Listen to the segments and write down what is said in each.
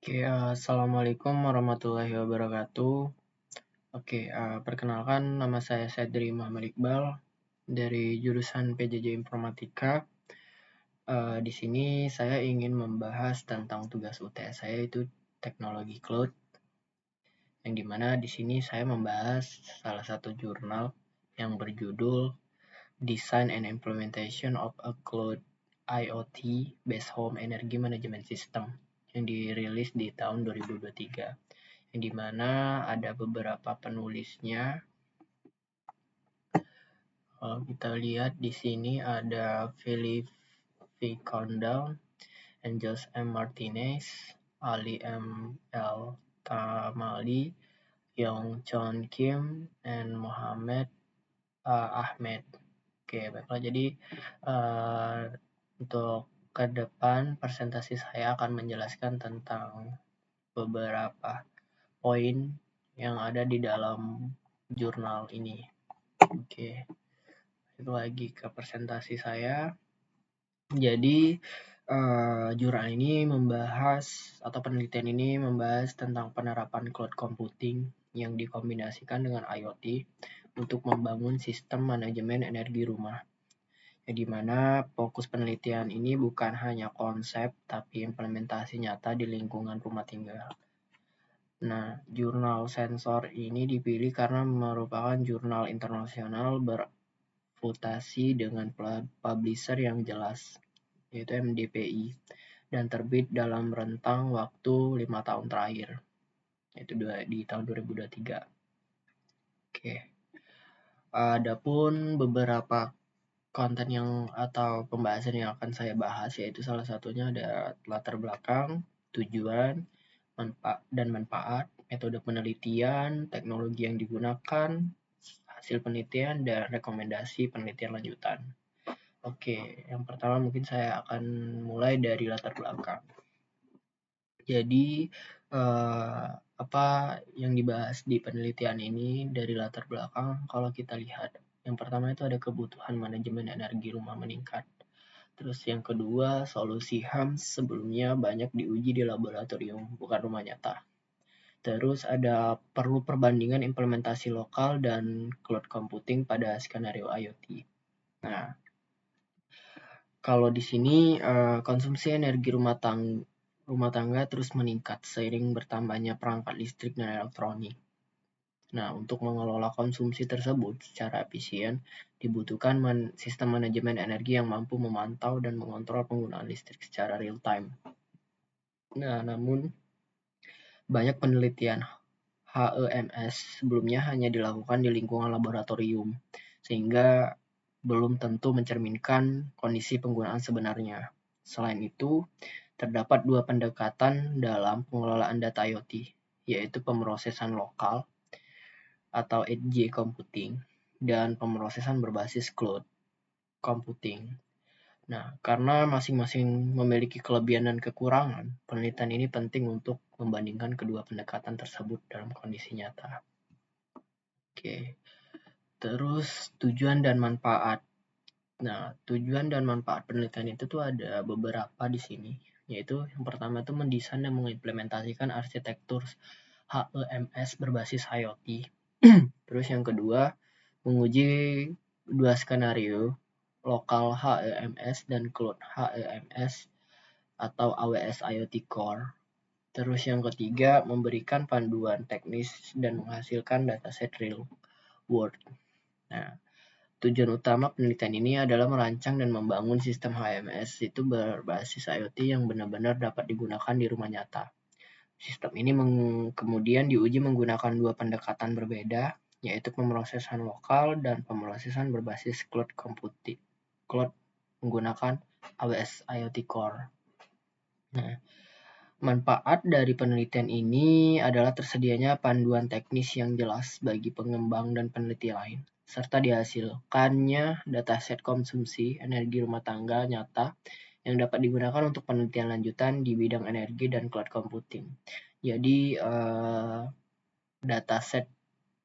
Oke, assalamualaikum warahmatullahi wabarakatuh. Oke, perkenalkan nama saya Sadri Muhammad Iqbal dari jurusan PJJ Informatika. Di sini saya ingin membahas tentang tugas UTS saya, yaitu teknologi cloud, yang dimana di sini saya membahas salah satu jurnal yang berjudul Design and Implementation of a Cloud IoT Based Home Energy Management System yang dirilis di tahun 2023, yang dimana ada beberapa penulisnya. Kalau kita lihat di sini ada Philip V. Condell, Angels M. Martinez, Ali M. L. Tamali, Yong Chon Kim, and Mohammed Ahmed. Oke, baiklah. Jadi untuk ke depan presentasi saya akan menjelaskan tentang beberapa poin yang ada di dalam jurnal ini. Oke, itu lagi ke presentasi saya. Jadi jurnal ini membahas, atau penelitian ini membahas tentang penerapan cloud computing yang dikombinasikan dengan IoT untuk membangun sistem manajemen energi rumah. Di mana fokus penelitian ini bukan hanya konsep, tapi implementasi nyata di lingkungan rumah tinggal. Nah, jurnal sensor ini dipilih karena merupakan jurnal internasional berreputasi dengan publisher yang jelas, yaitu MDPI, dan terbit dalam rentang waktu 5 tahun terakhir, yaitu di tahun 2023. Oke. Adapun beberapa konten yang atau pembahasan yang akan saya bahas, yaitu salah satunya ada latar belakang, tujuan, dan manfaat, metode penelitian, teknologi yang digunakan, hasil penelitian, dan rekomendasi penelitian lanjutan. Oke, yang pertama mungkin saya akan mulai dari latar belakang. Jadi, apa yang dibahas di penelitian ini dari latar belakang, kalau kita lihat, yang pertama itu ada kebutuhan manajemen energi rumah meningkat. Terus yang kedua, solusi HAMS sebelumnya banyak diuji di laboratorium, bukan rumah nyata. Terus ada perlu perbandingan implementasi lokal dan cloud computing pada skenario IoT. Nah, kalau di sini konsumsi energi rumah tangga terus meningkat seiring bertambahnya perangkat listrik dan elektronik. Nah, untuk mengelola konsumsi tersebut secara efisien, dibutuhkan sistem manajemen energi yang mampu memantau dan mengontrol penggunaan listrik secara real time. Nah, namun banyak penelitian HEMS sebelumnya hanya dilakukan di lingkungan laboratorium, sehingga belum tentu mencerminkan kondisi penggunaan sebenarnya. Selain itu, terdapat dua pendekatan dalam pengelolaan data IoT, yaitu pemrosesan lokal atau edge computing dan pemrosesan berbasis cloud computing. Nah, karena masing-masing memiliki kelebihan dan kekurangan, penelitian ini penting untuk membandingkan kedua pendekatan tersebut dalam kondisi nyata. Oke, terus tujuan dan manfaat. Nah, tujuan dan manfaat penelitian itu tuh ada beberapa di sini, yaitu yang pertama itu mendesain dan mengimplementasikan arsitektur HEMS berbasis IoT. Terus yang kedua, menguji dua skenario, lokal HEMS dan cloud HEMS atau AWS IoT Core. Terus yang ketiga, memberikan panduan teknis dan menghasilkan dataset real world. Nah, tujuan utama penelitian ini adalah merancang dan membangun sistem HMS itu berbasis IoT yang benar-benar dapat digunakan di rumah nyata. Sistem ini kemudian diuji menggunakan dua pendekatan berbeda, yaitu pemrosesan lokal dan pemrosesan berbasis cloud computing. Cloud menggunakan AWS IoT Core. Nah, manfaat dari penelitian ini adalah tersedianya panduan teknis yang jelas bagi pengembang dan peneliti lain, serta dihasilkannya dataset konsumsi energi rumah tangga nyata yang dapat digunakan untuk penelitian lanjutan di bidang energi dan cloud computing. Jadi, dataset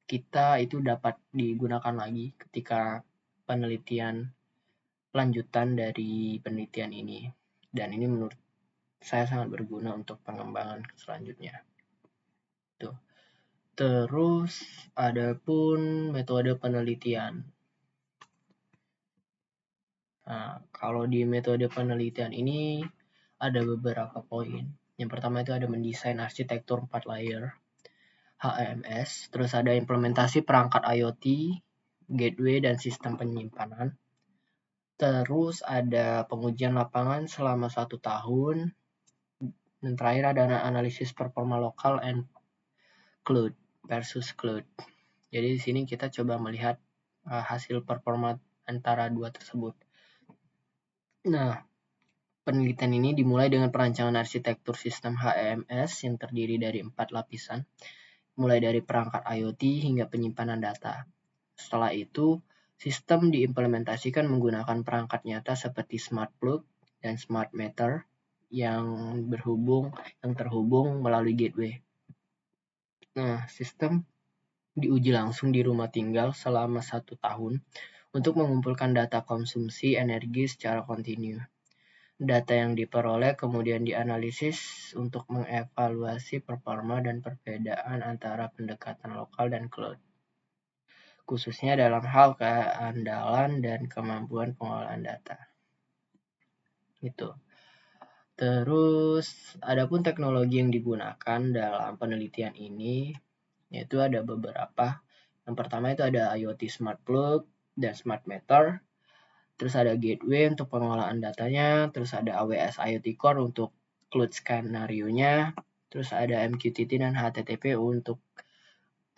kita itu dapat digunakan lagi ketika penelitian lanjutan dari penelitian ini. Dan ini menurut saya sangat berguna untuk pengembangan selanjutnya. Tuh. Terus ada pun metode penelitian. Nah, kalau di metode penelitian ini ada beberapa poin. Yang pertama itu ada mendesain arsitektur 4 layer HMS, terus ada implementasi perangkat IoT, gateway, dan sistem penyimpanan. Terus ada pengujian lapangan selama 1 tahun. Dan terakhir ada analisis performa lokal and cloud versus cloud. Jadi di sini kita coba melihat hasil performa antara dua tersebut. Nah, penelitian ini dimulai dengan perancangan arsitektur sistem HMS yang terdiri dari 4 lapisan, mulai dari perangkat IoT hingga penyimpanan data. Setelah itu, sistem diimplementasikan menggunakan perangkat nyata seperti smart plug dan smart meter yang terhubung melalui gateway. Nah, sistem diuji langsung di rumah tinggal selama 1 tahun untuk mengumpulkan data konsumsi energi secara kontinu. Data yang diperoleh kemudian dianalisis untuk mengevaluasi performa dan perbedaan antara pendekatan lokal dan cloud, khususnya dalam hal keandalan dan kemampuan pengolahan data. Gitu. Terus, adapun teknologi yang digunakan dalam penelitian ini, yaitu ada beberapa. Yang pertama itu ada IoT Smart Plug dan Smart Meter. Terus ada gateway untuk pengolahan datanya, terus ada AWS IoT Core untuk cloud skenario-nya, terus ada MQTT dan HTTP untuk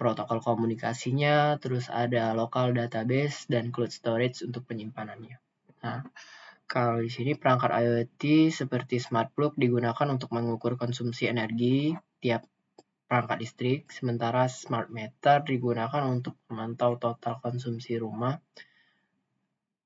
protokol komunikasinya, terus ada local database dan cloud storage untuk penyimpanannya. Nah, kalau di sini perangkat IoT seperti smart plug digunakan untuk mengukur konsumsi energi tiap perangkat listrik, sementara smart meter digunakan untuk memantau total konsumsi rumah.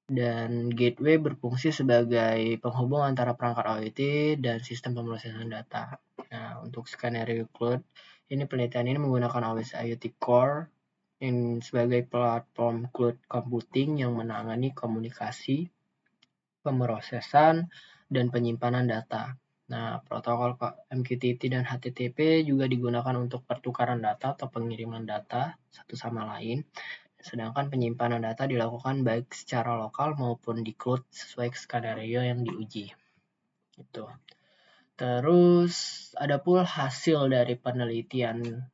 Dan gateway berfungsi sebagai penghubung antara perangkat IoT dan sistem pemrosesan data. Nah, untuk skenario cloud, penelitian ini menggunakan AWS IoT Core sebagai platform cloud computing yang menangani komunikasi, pemrosesan, dan penyimpanan data. Nah, protokol MQTT dan HTTP juga digunakan untuk pertukaran data atau pengiriman data satu sama lain. Sedangkan penyimpanan data dilakukan baik secara lokal maupun di cloud sesuai skenario yang diuji. Gitu. Terus ada pula hasil dari penelitian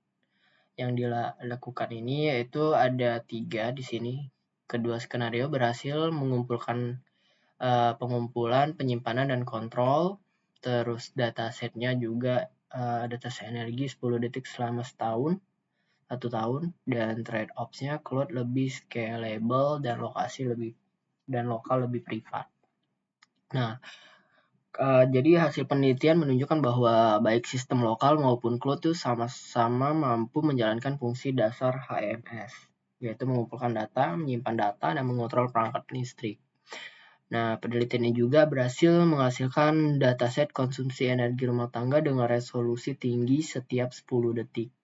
yang dilakukan ini, yaitu ada 3 di sini. Kedua skenario berhasil mengumpulkan pengumpulan, penyimpanan, dan kontrol. Terus datasetnya juga dataset energi 10 detik selama 1 tahun, dan trade-offs-nya cloud lebih scalable dan lokal lebih privat. Nah, jadi hasil penelitian menunjukkan bahwa baik sistem lokal maupun cloud itu sama-sama mampu menjalankan fungsi dasar HMS, yaitu mengumpulkan data, menyimpan data, dan mengontrol perangkat listrik. Nah, penelitian ini juga berhasil menghasilkan dataset konsumsi energi rumah tangga dengan resolusi tinggi setiap 10 detik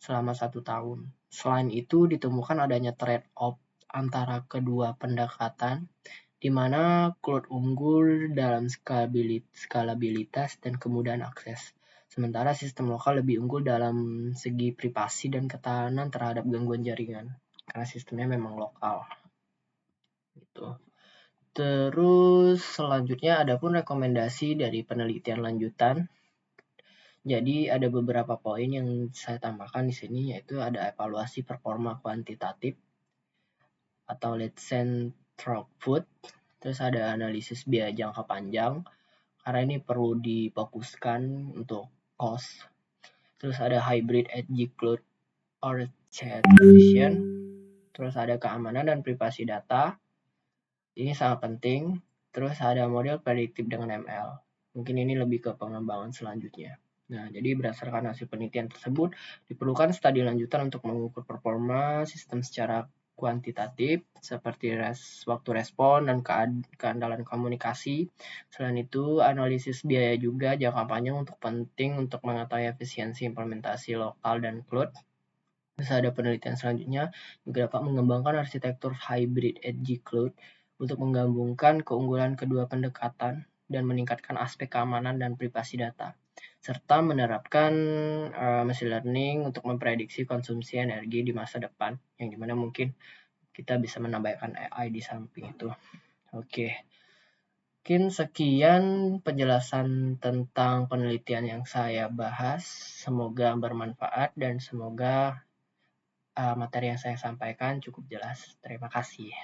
selama 1 tahun. Selain itu, ditemukan adanya trade-off antara kedua pendekatan, di mana cloud unggul dalam skalabilitas dan kemudahan akses. Sementara sistem lokal lebih unggul dalam segi privasi dan ketahanan terhadap gangguan jaringan, karena sistemnya memang lokal. Gitu. Terus selanjutnya ada pun rekomendasi dari penelitian lanjutan. Jadi ada beberapa poin yang saya tambahkan di sini, yaitu ada evaluasi performa kuantitatif atau latent throughput. Terus ada analisis biaya jangka panjang, karena ini perlu difokuskan untuk cost. Terus ada hybrid edge cloud orchestration. Terus ada keamanan dan privasi data. Ini sangat penting. Terus ada model prediktif dengan ML. Mungkin ini lebih ke pengembangan selanjutnya. Nah, jadi berdasarkan hasil penelitian tersebut, diperlukan studi lanjutan untuk mengukur performa sistem secara kuantitatif, seperti waktu respon dan keandalan komunikasi. Selain itu, analisis biaya juga jangka panjang penting untuk mengetahui efisiensi implementasi lokal dan cloud. Terus ada penelitian selanjutnya juga dapat mengembangkan arsitektur hybrid edge cloud untuk menggabungkan keunggulan kedua pendekatan dan meningkatkan aspek keamanan dan privasi data, serta menerapkan machine learning untuk memprediksi konsumsi energi di masa depan, yang dimana mungkin kita bisa menambahkan AI di samping itu. Oke. Mungkin sekian penjelasan tentang penelitian yang saya bahas. Semoga bermanfaat dan semoga materi yang saya sampaikan cukup jelas. Terima kasih.